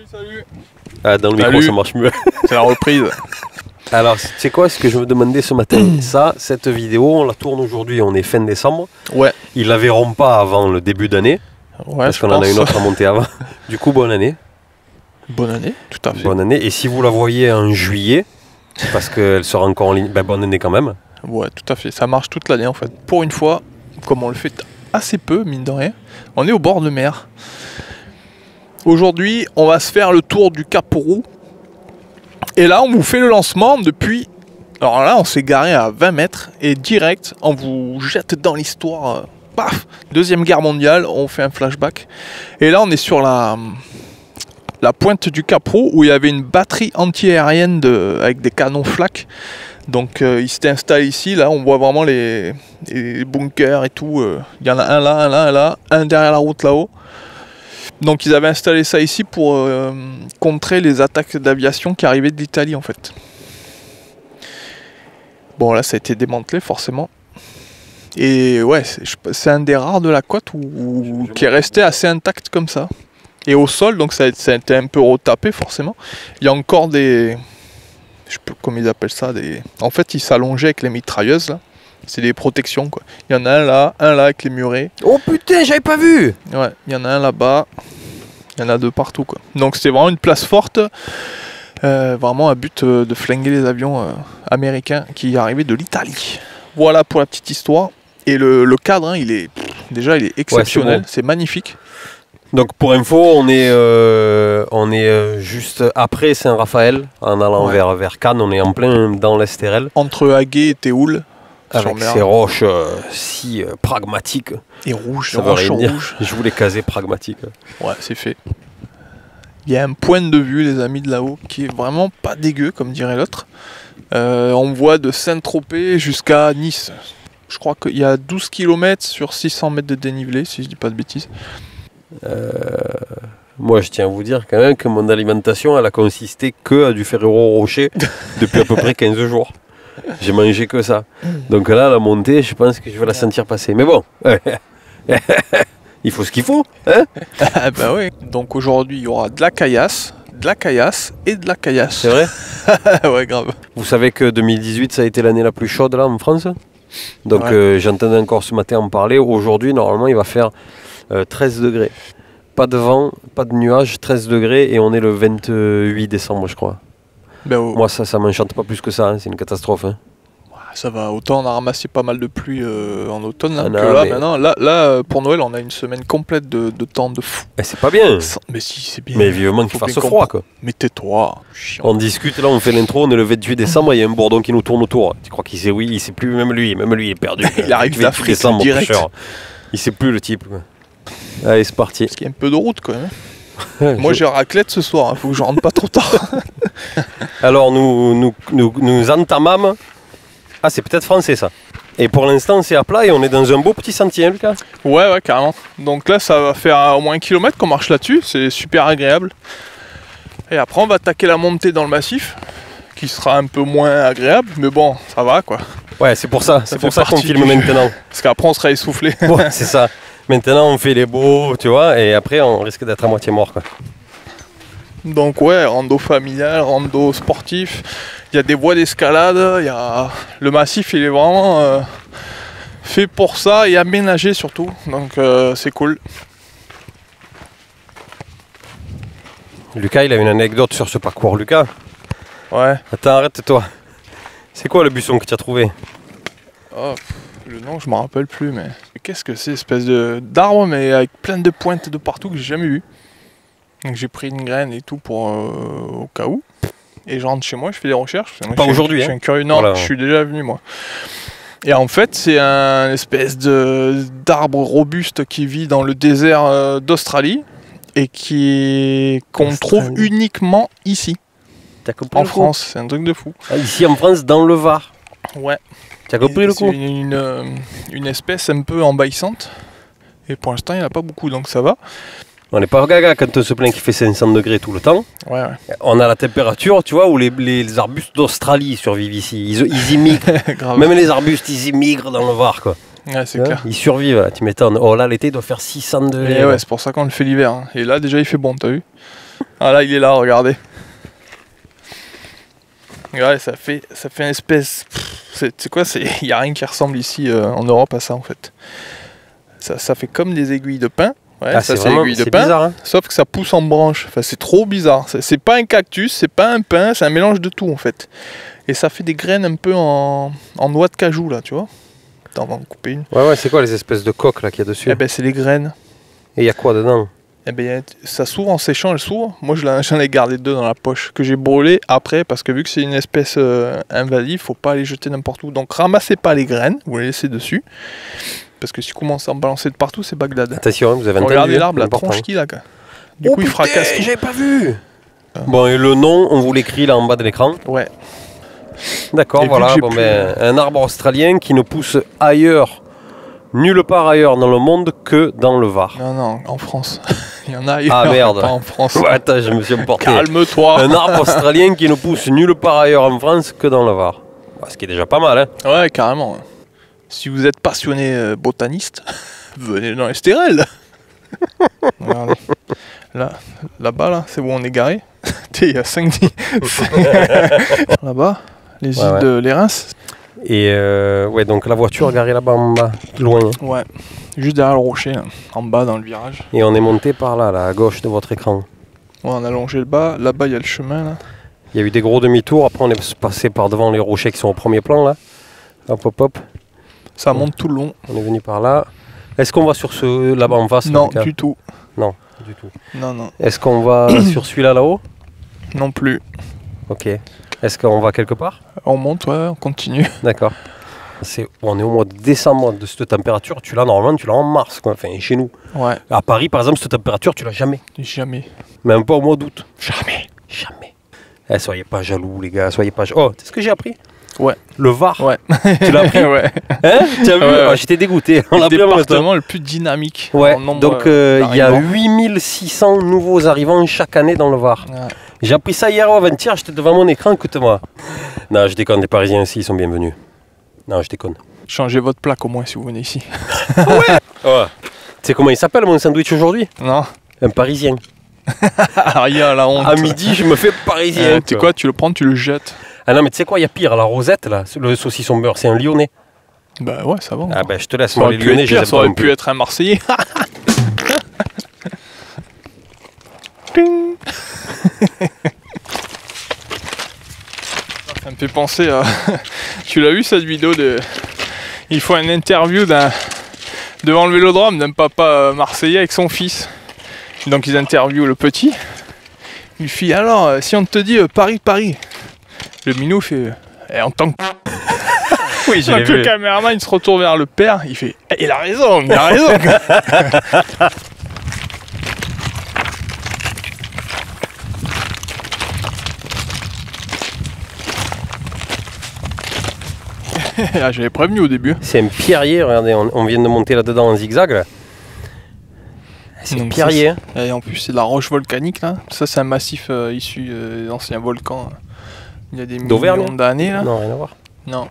Salut. Ah, dans le micro, ça marche mieux. C'est la reprise. Alors, tu sais quoi, ce que je me demandais ce matin, cette vidéo, on la tourne aujourd'hui, on est fin décembre. Ouais. Ils la verront pas avant le début d'année. Ouais, parce qu'on en a une autre à monter avant. Du coup, bonne année. Bonne année, tout à fait. Bonne année. Et si vous la voyez en juillet, parce qu'elle sera encore en ligne, ben bonne année quand même. Ouais, tout à fait. Ça marche toute l'année en fait. Pour une fois, comme on le fait assez peu, mine de rien, on est au bord de mer. Aujourd'hui, on va se faire le tour du Cap Roux. Et là, on vous fait le lancement depuis... Alors là, on s'est garé à 20 mètres et direct, on vous jette dans l'histoire. Paf, Deuxième Guerre mondiale, on fait un flashback. Et là, on est sur la pointe du Cap Roux où il y avait une batterie anti-aérienne avec des canons flak. Donc il s'était installé ici, là on voit vraiment les bunkers et tout. Il y en a un là, un là, un là, un derrière la route là-haut. Donc ils avaient installé ça ici pour contrer les attaques d'aviation qui arrivaient de l'Italie en fait. Bon là ça a été démantelé forcément. Et ouais, c'est un des rares de la côte qui est resté assez intact comme ça. Et au sol, donc ça a été un peu retapé forcément. Il y a encore des... Je sais pas comment ils appellent ça. En fait, ils s'allongeaient avec les mitrailleuses là. C'est des protections quoi. Il y en a un là avec les murets. Oh putain, j'avais pas vu. Ouais, il y en a un là-bas. Il y en a deux partout quoi. Donc c'était vraiment une place forte. Vraiment à but de flinguer les avions américains qui arrivaient de l'Italie. Voilà pour la petite histoire. Et le cadre, hein, il est exceptionnel. Ouais, c'est magnifique. Donc pour info, on est juste après Saint-Raphaël, en allant vers Cannes, on est en plein dans l'Estérel. Entre Aguet et Théoul. Avec ces roches si pragmatiques. Et rouges, ça veut rien dire. Je voulais caser pragmatique. Ouais, c'est fait. Il y a un point de vue, les amis, de là-haut, qui est vraiment pas dégueu, comme dirait l'autre. On voit de Saint-Tropez jusqu'à Nice. Je crois qu'il y a 12 km sur 600 mètres de dénivelé, si je dis pas de bêtises. Moi, je tiens à vous dire quand même que mon alimentation, elle a consisté que à du Ferrero Rocher depuis à peu près 15 jours. J'ai mangé que ça. Donc là, la montée, je pense que je vais la sentir passer. Mais bon, il faut ce qu'il faut. Hein. Bah oui. Donc aujourd'hui, il y aura de la caillasse et de la caillasse. C'est vrai. Ouais, grave. Vous savez que 2018, ça a été l'année la plus chaude là en France. Donc j'entendais encore ce matin en parler. Aujourd'hui, normalement, il va faire 13 degrés. Pas de vent, pas de nuages, 13 degrés et on est le 28 décembre, je crois. Ben, moi, ça m'enchante pas plus que ça, hein. C'est une catastrophe. Hein. Ça va, autant on a ramassé pas mal de pluie en automne. Là, là, maintenant, là, pour Noël, on a une semaine complète de temps de fou. Et c'est pas bien. Mais si, c'est bien. Mais vivement qu'il fasse froid, quoi. Mais tais-toi. On discute, là, on fait l'intro, on est le 28 décembre, il y a un bourdon qui nous tourne autour. Tu crois qu'il sait, oui, il sait plus, même lui, il est perdu. Il arrive d'Afrique direct. Il sait plus le type, quoi. Allez, c'est parti. Parce qu'il y a un peu de route, quand même. Moi, j'ai raclette ce soir, hein. Faut que je rentre pas trop tard. Alors, nous entamons. Ah, c'est peut-être français, ça. Et pour l'instant, c'est à plat et on est dans un beau petit sentier, hein, Lucas. Ouais, carrément. Donc là, ça va faire au moins 1 kilomètre qu'on marche là-dessus. C'est super agréable. Et après, on va attaquer la montée dans le massif, qui sera un peu moins agréable, mais bon, ça va, quoi. Ouais, c'est pour ça. C'est pour ça qu'on filme maintenant. Parce qu'après, on sera essoufflé. Ouais, c'est ça. Maintenant, on fait les beaux, tu vois, et après, on risque d'être à moitié mort, quoi. Donc ouais, rando familial, rando sportif. Il y a des voies d'escalade. Le massif, il est vraiment fait pour ça et aménagé surtout. Donc c'est cool. Lucas, il a une anecdote sur ce parcours. Lucas. Ouais. Attends, arrête-toi. C'est quoi le buisson que tu as trouvé? Oh, le nom, je me rappelle plus, mais qu'est-ce que c'est, espèce d'arbre, mais avec plein de pointes de partout que j'ai jamais vu. Donc j'ai pris une graine et tout pour au cas où. Et je rentre chez moi, je fais des recherches. Moi, pas aujourd'hui, hein. Je suis un curieux. Non, voilà. Je suis déjà venu moi. Et en fait, c'est un espèce d'arbre robuste qui vit dans le désert d'Australie et qu'on trouve uniquement ici. T'as compris en France, c'est un truc de fou. Ah, ici en France, dans le Var. Ouais. T'as compris le coup? C'est une espèce un peu envahissante. Et pour l'instant, il n'y en a pas beaucoup, donc ça va. On n'est pas gaga quand on se plaint qu'il fait 500 degrés tout le temps. Ouais. On a la température, tu vois, où les arbustes d'Australie survivent ici. Ils immigrent. Même les arbustes, ils immigrent dans le Var, quoi. Ouais, c'est clair. Ils survivent, là, tu m'étonnes. Oh là, l'été doit faire 600 degrés. Et ouais, c'est pour ça qu'on le fait l'hiver. Hein. Et là, déjà, il fait bon, t'as vu? Ah là, il est là, regardez. Ouais, ça fait une espèce... C'est quoi? Il n'y a rien qui ressemble ici en Europe à ça en fait. Ça fait comme des aiguilles de pin. Ouais, Ah, ça c'est c'est vraiment aiguille de pin. bizarre, hein. Sauf que ça pousse en branche. Enfin, c'est trop bizarre. C'est pas un cactus, c'est pas un pin, c'est un mélange de tout en fait. Et ça fait des graines un peu en noix de cajou là, tu vois. Attends, on va en couper une. Ouais, c'est quoi les espèces de coques là qu'il y a dessus? Eh ben, c'est les graines. Et il y a quoi dedans? Eh ben, ça s'ouvre en séchant, elle s'ouvre. Moi, j'en ai gardé 2 dans la poche que j'ai brûlé après parce que vu que c'est une espèce invasive, faut pas les jeter n'importe où. Donc, ramassez pas les graines, vous les laissez dessus. Parce que si vous commencez à en balancer de partout, c'est Bagdad. Attention, vous avez entendu. Regardez l'arbre, la important. tronche qu'il a. Du coup, il fracasse tout. J'avais pas vu. Bon, et le nom, on vous l'écrit là en bas de l'écran. Ouais. D'accord, Et voilà. vu que Bon, j'ai ben, un arbre australien qui ne pousse ailleurs, nulle part ailleurs dans le monde que dans le Var. Non, en France. Il y en a ailleurs, Ah merde. pas en France. Ouais, attends, je me suis emporté. Calme-toi. Un arbre australien qui ne pousse nulle part ailleurs en France que dans le Var. Bah, ce qui est déjà pas mal, hein. Ouais, carrément. Si vous êtes passionné botaniste, venez dans les stérelles. Regardez. Là-bas, là, c'est où on est garé. Il y a 5 10. Là-bas, les îles de l'Érins. Et ouais, donc la voiture garée là-bas en bas, loin. Hein. Ouais, juste derrière le rocher, là, en bas dans le virage. Et on est monté par là, à gauche de votre écran. Ouais, on a longé le bas. Là-bas, il y a le chemin, là. Il y a eu des gros demi-tours, après on est passé par devant les rochers qui sont au premier plan là. Hop hop hop. Ça monte tout le long. On est venu par là. Est-ce qu'on va sur ce là-bas en face? Non, Lucas du tout. Non, du tout. Non. Est-ce qu'on va sur celui-là là-haut? Non plus. Ok. Est-ce qu'on va quelque part? On monte, ouais, on continue. D'accord. On est au mois de décembre de cette température, normalement tu l'as en mars, quoi. Enfin chez nous. Ouais, À Paris par exemple, cette température tu l'as jamais. jamais. Même pas au mois d'août. Jamais. Jamais. Eh, soyez pas jaloux les gars, soyez pas jaloux. Oh, tu sais ce que j'ai appris? Ouais. Le Var. Ouais. Tu l'as appris? Ouais. Hein? Tu as vu? Ouais. Oh, j'étais dégoûté. On Le l'a appris en même temps. département le plus dynamique. Ouais, en nombre donc il y a d'arrivants. 8600 nouveaux arrivants chaque année dans le Var. Ouais. J'ai appris ça hier ou avant-hier, j'étais devant mon écran, écoute-moi. Non, je déconne, les Parisiens aussi, ils sont bienvenus. Non, je déconne. Changez votre plaque au moins si vous venez ici. Ouais. Tu sais comment il s'appelle mon sandwich aujourd'hui? Non. Un Parisien. Rien, la honte. À midi, je me fais Parisien. Tu sais quoi, tu le prends, tu le jettes. Ah non, mais tu sais quoi, il y a pire, la Rosette, là, le saucisson beurre, c'est un Lyonnais. Bah ouais, ça va. Ah ben, je te laisse, Ça moi, aurait les pu Lyonnais, être je les pire, aime ça pas aurait non pu plus. être un Marseillais. Ping. Ça me fait penser à... Tu l'as vu cette vidéo de... Il faut une interview devant le vélodrome d'un papa marseillais avec son fils. Donc ils interviewent le petit. Il fait alors, si on te dit Paris. Le minot fait... en tant que... Oui, j'ai Donc le caméraman il se retourne vers le père, il fait il a raison. Ah, j'avais prévenu au début. C'est un pierrier, regardez, on vient de monter là-dedans en zigzag, là. C'est un Donc, pierrier. Hein. Et en plus c'est de la roche volcanique là. Ça c'est un massif issu d'anciens volcans. Il y a des D'Auvergne millions d'années là. Non, rien à voir. Non.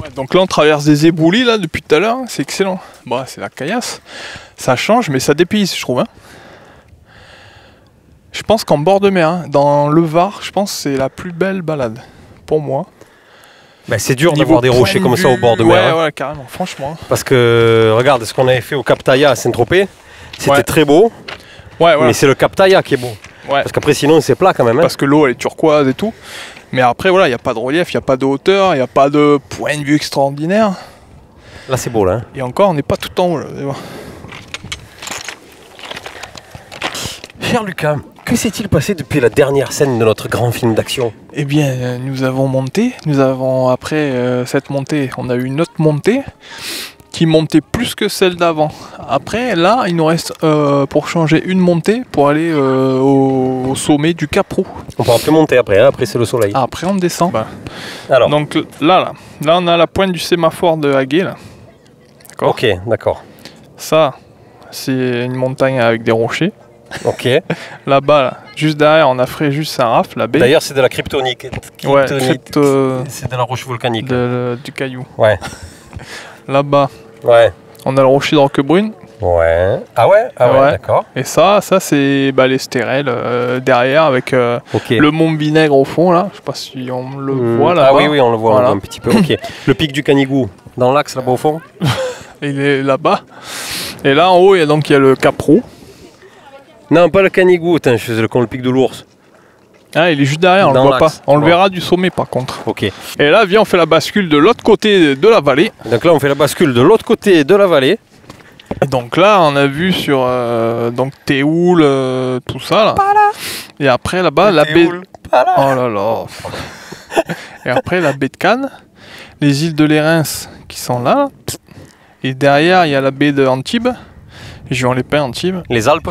Ouais, donc là on traverse des éboulis là depuis tout à l'heure, c'est excellent. Bon, c'est la caillasse. Ça change mais ça dépayse je trouve. Hein. Je pense qu'en bord de mer, hein, dans le Var, je pense que c'est la plus belle balade pour moi. Ben, c'est dur Niveau d'avoir des point rochers de comme ça au vue, bord de mer. Ouais, hein. ouais, carrément, franchement. Parce que, regarde, ce qu'on avait fait au Cap Taïa à Saint-Tropez, c'était Ouais. très beau, Ouais, voilà. mais c'est le Cap Taïa qui est beau. Ouais. Parce qu'après, sinon, c'est plat quand même. Hein. Parce que l'eau elle est turquoise et tout. Mais après, voilà, il n'y a pas de relief, il n'y a pas de hauteur, il n'y a pas de point de vue extraordinaire. Là, c'est beau, là. Hein. Et encore, on n'est pas tout en haut là. Vous allez voir. Cher Lucas, que s'est-il passé depuis la dernière scène de notre grand film d'action? Eh bien, nous avons monté. Nous avons, après cette montée, on a eu une autre montée qui montait plus que celle d'avant. Après, là, il nous reste pour changer une montée pour aller au sommet du Cap Roux. On pourra plus monter après, hein. Après c'est le soleil. Ah, après, on descend. Alors, Donc là, on a la pointe du sémaphore de Haguet. Là. D'accord. ok, d'accord. Ça, c'est une montagne avec des rochers. Ok. Là-bas, là, juste derrière, on a Fréjus Saint-Raph, la baie. D'ailleurs, c'est de la kryptonique. Ouais, Kryptonite. crête, C'est de la roche volcanique. du caillou. Ouais. Là-bas, Ouais. on a le rocher de Roquebrune. Ouais. Ah ouais, Ouais. d'accord. Et ça c'est les stérelles derrière avec Ok. le mont Vinaigre au fond là. Je sais pas si on le voit là. Ah oui, oui, on le voit, Voilà. on le voit un petit peu. Ok. Le pic du Canigou, dans l'axe là-bas au fond. Il est là-bas. Et là en haut, il y a le Cap Roux. Non, pas le Canigou, je faisais le con, le pic de l'ours. Ah, il est juste derrière, on le Dans voit pas. l'axe. On le Ouais. verra du sommet par contre. Ok. Et là, viens, on fait la bascule de l'autre côté de la vallée. Donc là, on fait la bascule de l'autre côté de la vallée. Et donc là, on a vu sur donc Théoul, tout ça là. Et après là-bas, la baie. Oh là là. Et après la baie de Cannes, les îles de Lérins qui sont là. Et derrière, il y a la baie de Antibes. Juan-les-Pins, Antibes. Les Alpes.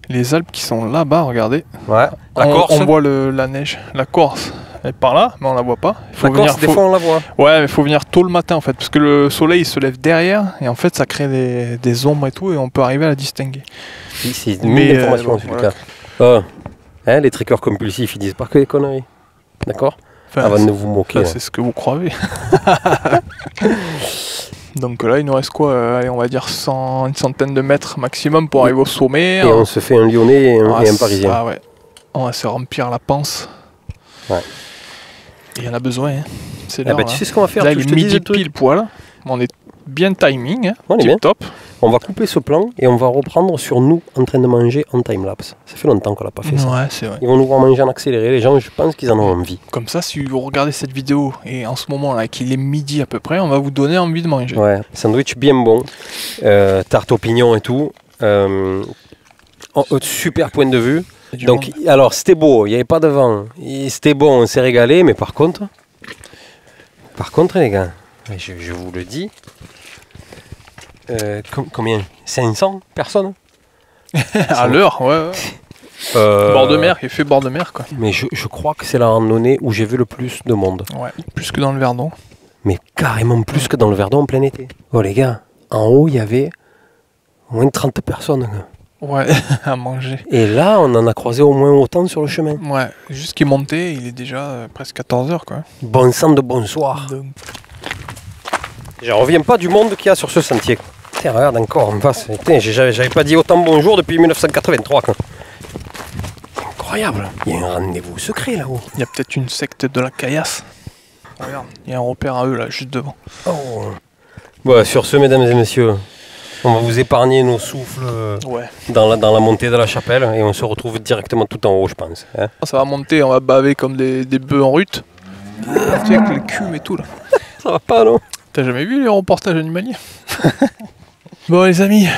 Les Alpes qui sont là-bas, regardez. Ouais. La on, Corse. On voit la neige. La Corse, elle est par là, mais on la voit pas. La Corse, des fois, on la voit. Ouais, mais il faut venir tôt le matin en fait, parce que le soleil il se lève derrière et en fait ça crée des ombres et tout et on peut arriver à la distinguer. Oui, c'est une Mais, mine d'information en tout voilà. cas. Hein, les trickers compulsifs, ils disent pas que des conneries. D'accord. Enfin, Avant de vous moquer. ça, c'est ce que vous croyez. Donc là, il nous reste quoi allez, on va dire une centaine de mètres maximum pour arriver au sommet. Et on se fait un Lyonnais et un Parisien. Ah ouais. On va se remplir la panse. Ouais. Et il y en a besoin. Hein. C'est Eh l'heure, ben, tu là. sais ce qu'on va faire. Là, tu veux il que est je te dise midi le truc pile poil. On est bien timing. Hein. On est Tip bien. top. On va couper ce plan et on va reprendre sur nous en train de manger en timelapse. Ça fait longtemps qu'on l'a pas fait ça. Ouais, c'est vrai. Ils vont nous voir manger en accéléré. Les gens, je pense qu'ils en ont envie. Comme ça, si vous regardez cette vidéo et en ce moment-là, qu'il est midi à peu près, on va vous donner envie de manger. Ouais. Sandwich bien bon. Tarte aux pignons et tout. Super point de vue. Il y a du Donc, monde. alors, c'était beau. Il n'y avait pas de vent. C'était bon. On s'est régalé. Mais par contre, les gars, je vous le dis. Combien 500 personnes À l'heure, ouais. Bord de mer, il fait bord de mer quoi. Mais je crois que c'est la randonnée où j'ai vu le plus de monde. Ouais, plus que dans le Verdon. Mais carrément plus que dans le Verdon en plein été. Oh les gars, en haut il y avait au moins 30 personnes. Quoi. Ouais, à manger. Et là, on en a croisé au moins autant sur le chemin. Ouais, juste qu'il montait, il est déjà presque 14h quoi. Bon sang de bonsoir. Donc, Je reviens pas du monde qu'il y a sur ce sentier. Tiens, regarde encore en face. Putain, j'avais pas dit autant bonjour depuis 1983. Quoi. Incroyable. Il y a un rendez-vous secret là-haut. il y a peut-être une secte de la caillasse. Regarde, il y a un repère à eux là, juste devant. Oh. Bon, sur ce, mesdames et messieurs, on va vous épargner nos souffles Ouais. dans la montée de la chapelle et on se retrouve directement tout en haut, je pense. Hein. Ça va monter, on va baver comme des bœufs en rut. Tu sais, avec l'écume et tout là. Ça va pas, non? T'as jamais vu les reportages animaliers? Bon les amis,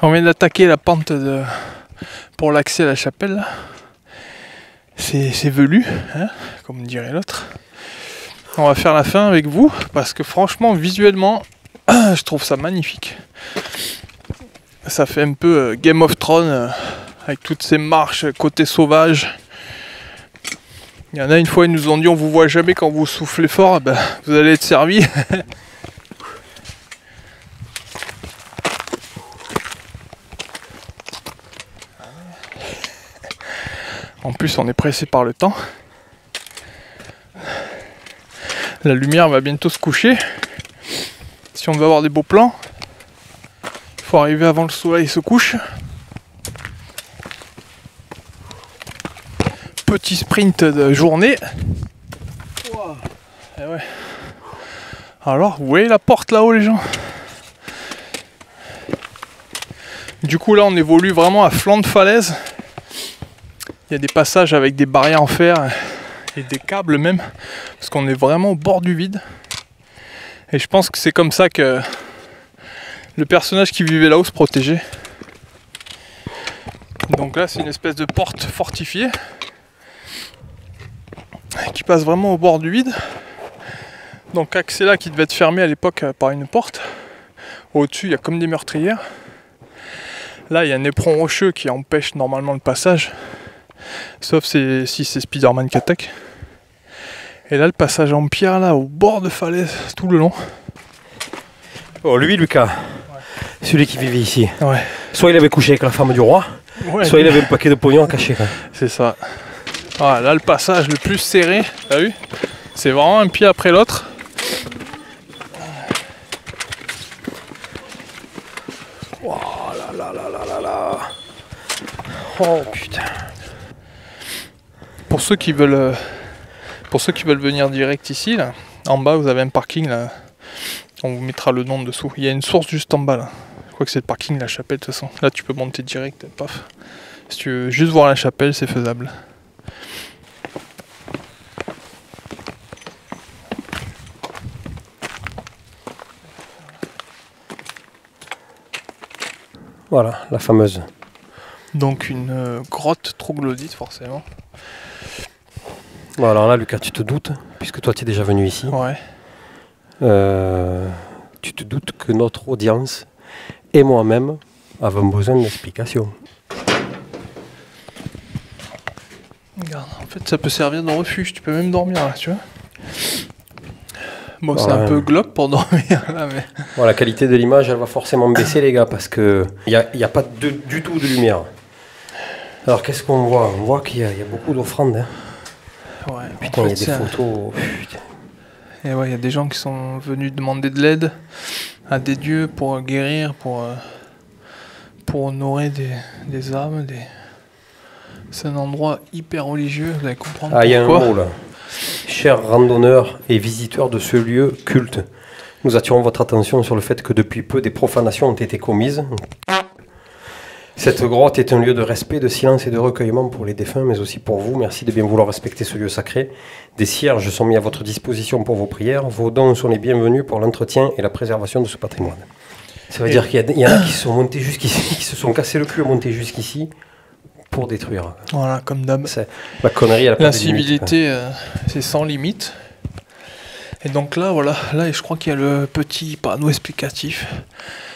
on vient d'attaquer la pente pour l'accès à la chapelle. Là. C'est velu, hein, comme dirait l'autre. On va faire la fin avec vous, parce que franchement, visuellement, je trouve ça magnifique. Ça fait un peu Game of Thrones, avec toutes ces marches côté sauvage. Il y en a une fois, ils nous ont dit on vous voit jamais quand vous soufflez fort, ben, vous allez être servi. En plus, on est pressé par le temps. La lumière va bientôt se coucher. Si on veut avoir des beaux plans, il faut arriver avant le soleil se couche. Petit sprint de journée. Et ouais. Alors, vous voyez la porte là-haut, les gens? Du coup, là, on évolue vraiment à flanc de falaise. Il y a des passages avec des barrières en fer et des câbles même, parce qu'on est vraiment au bord du vide. Et je pense que c'est comme ça que le personnage qui vivait là-haut se protégeait. Donc là, c'est une espèce de porte fortifiée qui passe vraiment au bord du vide. Donc accès là qui devait être fermé à l'époque par une porte. Au-dessus, il y a comme des meurtrières. Là, il y a un éperon rocheux qui empêche normalement le passage. Sauf si c'est Spider-Man qui attaque. Et là, le passage en pierre, là, au bord de falaise, tout le long. Oh, lui, Lucas, celui qui vivait ici. Ouais. Soit il avait couché avec la femme du roi, Ouais, soit il avait un paquet de pognon à cacher. Quoi. c'est ça. Ah, là, le passage le plus serré, t'as vu? C'est vraiment un pied après l'autre. Oh là là là là là là. Oh putain. Pour ceux qui veulent venir direct ici, là, en bas vous avez un parking là. On vous mettra le nom dessous. Il y a une source juste en bas là. Je crois que c'est le parking La Chapelle de toute façon. Là tu peux monter direct, paf. Si tu veux juste voir la chapelle, c'est faisable. Voilà, la fameuse. Donc une grotte troglodyte forcément. Bon alors là Lucas, tu te doutes, puisque toi tu es déjà venu ici. Ouais. Tu te doutes que notre audience et moi-même avons besoin d'explications. Regarde, en fait ça peut servir de refuge, tu peux même dormir là, tu vois. Bon, c'est un peu glauque pour dormir là, mais... Bon, la qualité de l'image, elle va forcément baisser les gars, parce que il n'y a pas du tout de lumière. Alors qu'est-ce qu'on voit? On voit qu'il y a beaucoup d'offrandes. Hein. Ouais, putain, il y a des photos... Putain. Et ouais, il y a des gens qui sont venus demander de l'aide à des dieux pour guérir, pour honorer des âmes, C'est un endroit hyper religieux, vous allez comprendre pourquoi. Ah, il y a un mot là. Chers randonneurs et visiteurs de ce lieu culte, nous attirons votre attention sur le fait que depuis peu des profanations ont été commises. Cette grotte est un lieu de respect, de silence et de recueillement pour les défunts, mais aussi pour vous. Merci de bien vouloir respecter ce lieu sacré. Des cierges sont mis à votre disposition pour vos prières. Vos dons sont les bienvenus pour l'entretien et la préservation de ce patrimoine. Ça veut dire qu'il y en a qui sont montés jusqu'ici, qui se sont cassés le cul à monter jusqu'ici pour détruire. Voilà, comme d'hab. La connerie, elle a pas de L'incivilité, c'est sans limite. Et donc là, voilà, là, je crois qu'il y a le petit panneau explicatif.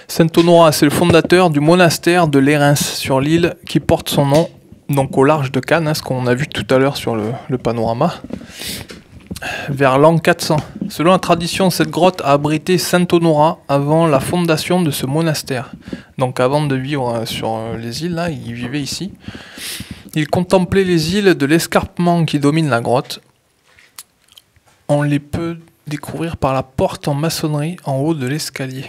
Saint-Honorat, c'est le fondateur du monastère de Lérins sur l'île qui porte son nom, donc au large de Cannes, hein, ce qu'on a vu tout à l'heure sur le panorama, vers l'an 400. Selon la tradition, cette grotte a abrité Saint-Honorat avant la fondation de ce monastère. Donc avant de vivre sur les îles, là, il vivait ici. Il contemplait les îles de l'escarpement qui domine la grotte. On les peut découvrir par la porte en maçonnerie en haut de l'escalier.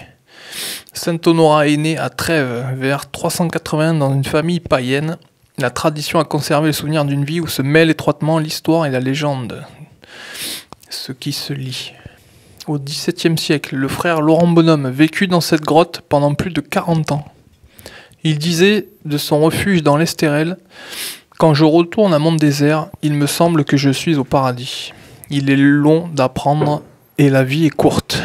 Saint-Honorat est né à Trèves vers 380 dans une famille païenne. La tradition a conservé le souvenir d'une vie où se mêlent étroitement l'histoire et la légende. Ce qui se lie. Au XVIIe siècle, le frère Laurent Bonhomme vécut dans cette grotte pendant plus de 40 ans. Il disait de son refuge dans l'Estérel: « Quand je retourne à mon désert, il me semble que je suis au paradis. Il est long d'apprendre et la vie est courte. »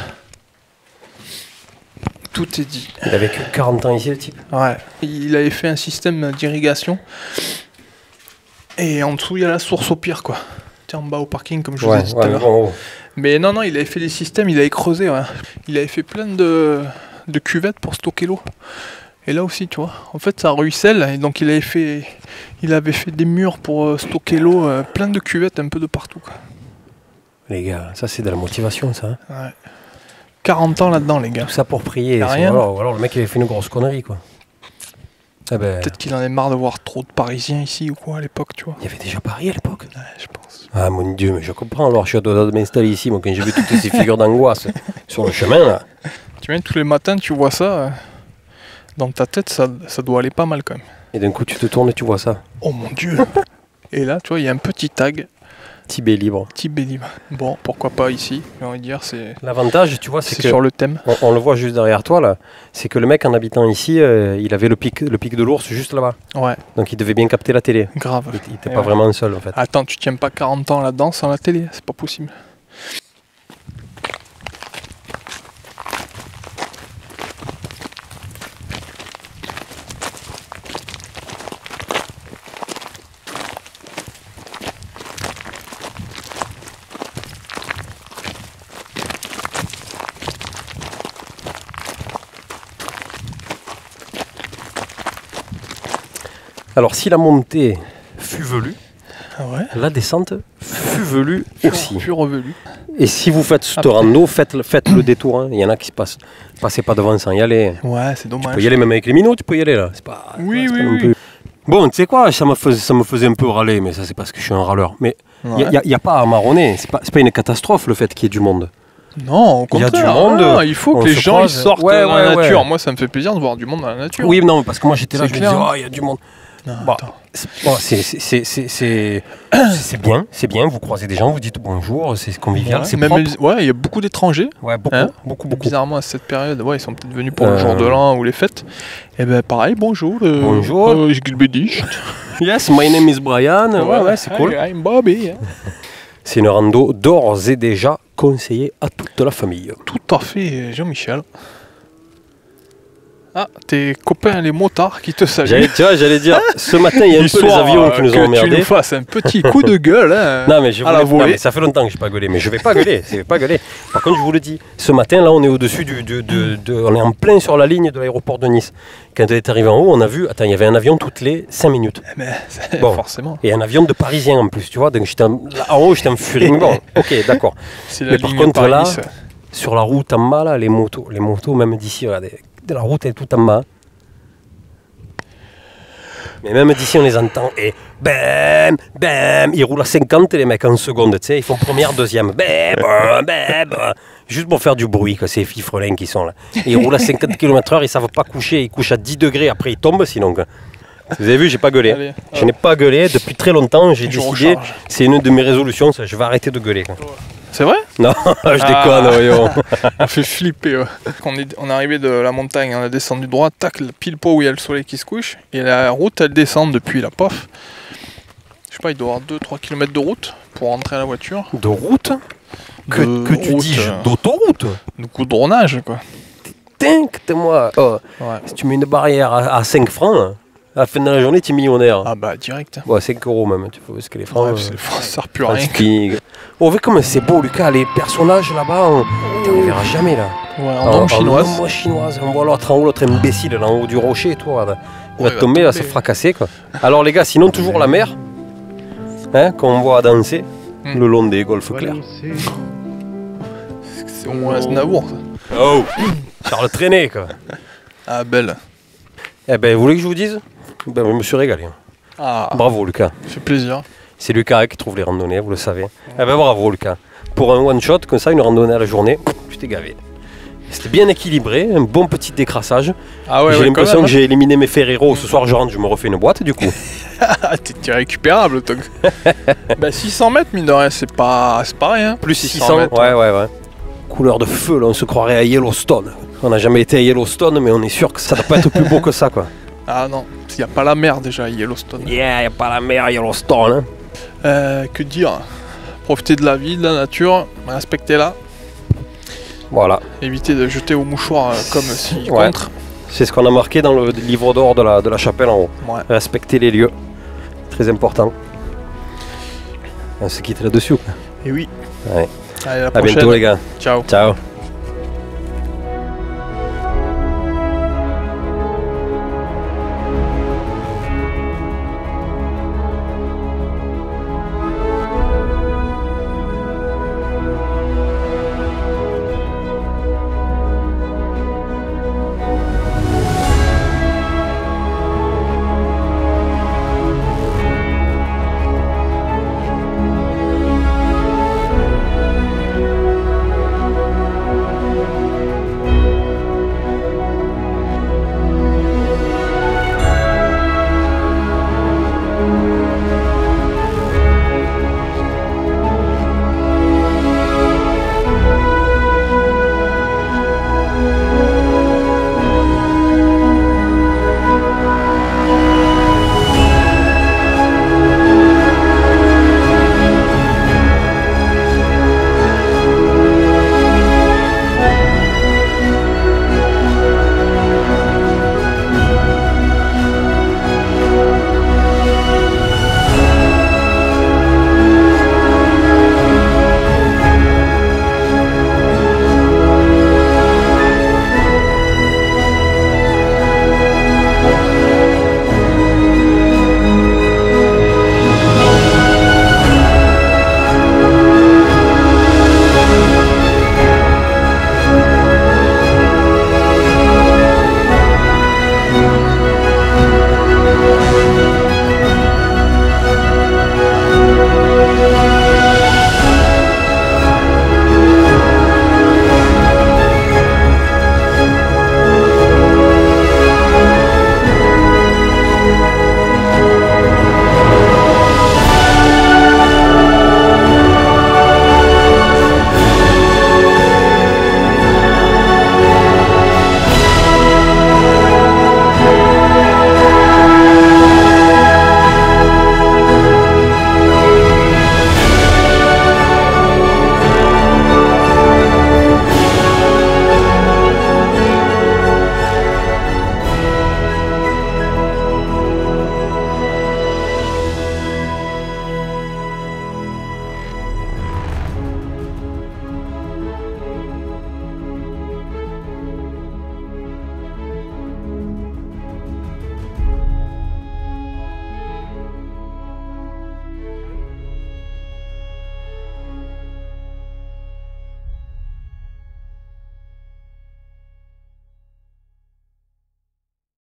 Tout est dit. Il a vécu 40 ans ici, le type. Ouais. Il avait fait un système d'irrigation. Et en dessous, il y a la source au pire, quoi. Tiens, en bas au parking, comme je vous ai dit tout à l'heure. Bon. Mais non, il avait fait des systèmes, il avait creusé. Ouais. Il avait fait plein de cuvettes pour stocker l'eau. Et là aussi, tu vois, en fait, ça ruisselle. Et donc, il avait fait des murs pour stocker l'eau, plein de cuvettes un peu de partout, quoi. Les gars, ça, c'est de la motivation, ça. Hein. Ouais. 40 ans là-dedans, les gars. Tout ça pour prier. Rien. Alors, le mec, il avait fait une grosse connerie, quoi. Ah ben... Peut-être qu'il en est marre de voir trop de Parisiens ici ou quoi à l'époque, tu vois. Il y avait déjà Paris à l'époque. Ouais, je pense. Ah mon Dieu, mais je comprends. Alors, je suis à deux doigts de m'installer ici, moi, quand j'ai vu toutes ces figures d'angoisse sur le chemin, là. Tu viens tous les matins, tu vois ça. Dans ta tête, ça doit aller pas mal quand même. Et d'un coup, tu te tournes et tu vois ça. Oh mon Dieu. Et là, tu vois, il y a un petit tag. Tibet libre. Tibet libre. Bon, pourquoi pas ici, j'ai envie de dire, c'est... L'avantage, tu vois, c'est que... sur le thème. On le voit juste derrière toi, là. C'est que le mec, en habitant ici, il avait le pic de l'ours juste là-bas. Ouais. Donc, il devait bien capter la télé. Grave. Il n'était pas vraiment seul, en fait. Attends, tu tiens pas 40 ans là-dedans sans la télé, c'est pas possible. Alors, si la montée fut velue, Ouais. la descente fut velue aussi. Fut revelu. Et si vous faites ce rando, faites le détour. Hein. Il y en a qui se passent. Passez pas devant sans y aller. Ouais, c'est dommage. Tu peux y aller même avec les minots, tu peux y aller là. C'est pas, Oui, c'est oui, pas non oui. plus... Bon, tu sais quoi, ça me faisait un peu râler, mais ça c'est parce que je suis un râleur. Mais il n'y a pas à marronner. C'est pas une catastrophe le fait qu'il y ait du monde. Non, au Il y a contraire. du monde, Ah, il faut on que les se gens ils croise. sortent Ouais, dans la ouais, nature. ouais. Moi, ça me fait plaisir de voir du monde dans la nature. Oui, non, parce que moi j'étais là, C'est je me clair, disais, hein. oh, il y a du monde. Non, Bon, attends. c'est bien, vous croisez des gens, vous dites bonjour, c'est convivial, Ouais, c'est même propre. ouais, il y a beaucoup d'étrangers. Ouais, beaucoup, Hein beaucoup, beaucoup. Bizarrement, à cette période, ouais, ils sont peut-être venus pour le jour de l'an ou les fêtes. Et ben pareil, bonjour. Bonjour. Gilbedicht. Yes, my name is Brian. Ouais, c'est cool. I'm Bobby. hein. C'est une rando d'ores et déjà conseillée à toute la famille. Tout à fait, Jean-Michel. Ah, tes copains les motards qui te saluent. J'allais dire, ce matin, il y a un peu les avions qui nous ont que tu emmerdés. nous fasses un petit coup de gueule. Hein, Non mais, je à la voulais- non, volée. mais ça fait longtemps que j'ai pas gueulé, mais je vais pas gueuler, je vais pas gueuler. Par contre, je vous le dis, ce matin là, on est au-dessus on est en plein sur la ligne de l'aéroport de Nice. Quand on est arrivé en haut, on a vu, attends, il y avait un avion toutes les 5 minutes. Mais, Bon. forcément. Et un avion de Parisiens en plus, tu vois. Donc là, en haut, j'étais en furie. Mais bon, ok, d'accord. C'est Mais la par ligne contre, là, Paris-Nice. Sur la route en bas, là, les motos, même d'ici, regardez, la route elle est tout en bas. Mais même d'ici, on les entend. Et bam, bam, ils roulent à 50 les mecs en seconde, tu sais. Ils font première, deuxième. Bam, bam, bam. Juste pour faire du bruit, quoi, ces fifrelins qui sont là. Et ils roulent à 50 km/h, ils savent pas coucher. Ils couchent à 10 degrés, après ils tombent sinon. Quoi. Vous avez vu, j'ai pas gueulé. Allez, Je n'ai pas gueulé depuis très longtemps. J'ai Je décidé, recharge. c'est une de mes résolutions, ça, je vais arrêter de gueuler. Quoi. C'est vrai? Non, je déconne, voyons. On fait flipper. Ouais. On est arrivé de la montagne, on a descendu droit, tac, pile pot où il y a le soleil qui se couche. Et la route, elle descend depuis la pof. Je sais pas, il doit y avoir 2-3 km de route pour rentrer à la voiture. De route Que De tu route, dis d'autoroute? De goudronnage, quoi. Moi. Oh, Ouais. si tu mets une barrière à 5 francs, à la fin de la journée, tu es millionnaire. Ah bah, direct. Bon, 5 euros même, tu vois, parce que les francs. Ouais, ça sert plus à rien. On voit comme c'est beau, Lucas, les personnages là-bas, on les verra jamais là. Ouais, en langue chinoise. En chinoise, on voit l'autre en haut, l'autre imbécile là en haut du rocher, toi. Là. Il Ouais, va tomber, il va se fracasser quoi. Alors les gars, sinon toujours la mer, hein, qu'on voit danser le long des golfes clairs. C'est au moins Aznavour, ça. Oh Charles Trenet quoi. Ah, belle. Eh ben, vous voulez que je vous dise? Ben, je me suis régalé. Ah, Bravo Lucas. ça fait plaisir. C'est Lucas qui trouve les randonnées, vous le savez. Eh ben bravo Lucas. Pour un one shot comme ça, une randonnée à la journée, tu t'es gavé. C'était bien équilibré, un bon petit décrassage. Ah ouais, J'ai ouais, l'impression quand que même, j'ai éliminé mes Ferrero. Ce soir je rentre, je me refais une boîte du coup. hein. T'es récupérable, Tog. Bah, 600 mètres, mine de rien, c'est pas rien. Plus 600, mètres. ouais. Couleur de feu, là, on se croirait à Yellowstone. On n'a jamais été à Yellowstone, mais on est sûr que ça ne doit pas être plus beau que ça, quoi. Ah non, il n'y a pas la mer déjà à Yellowstone. Yeah, y a pas la mer à Yellowstone. Hein. Que dire? Profitez de la vie, de la nature, respectez-la. Voilà, Évitez de jeter au mouchoir comme si Ouais. contre. c'est ce qu'on a marqué dans le livre d'or de la chapelle en haut. Ouais. Respecter les lieux, très important. On se quitte là-dessus. Et oui. Ouais. Allez, à la À prochaine. bientôt les gars. Ciao. Ciao.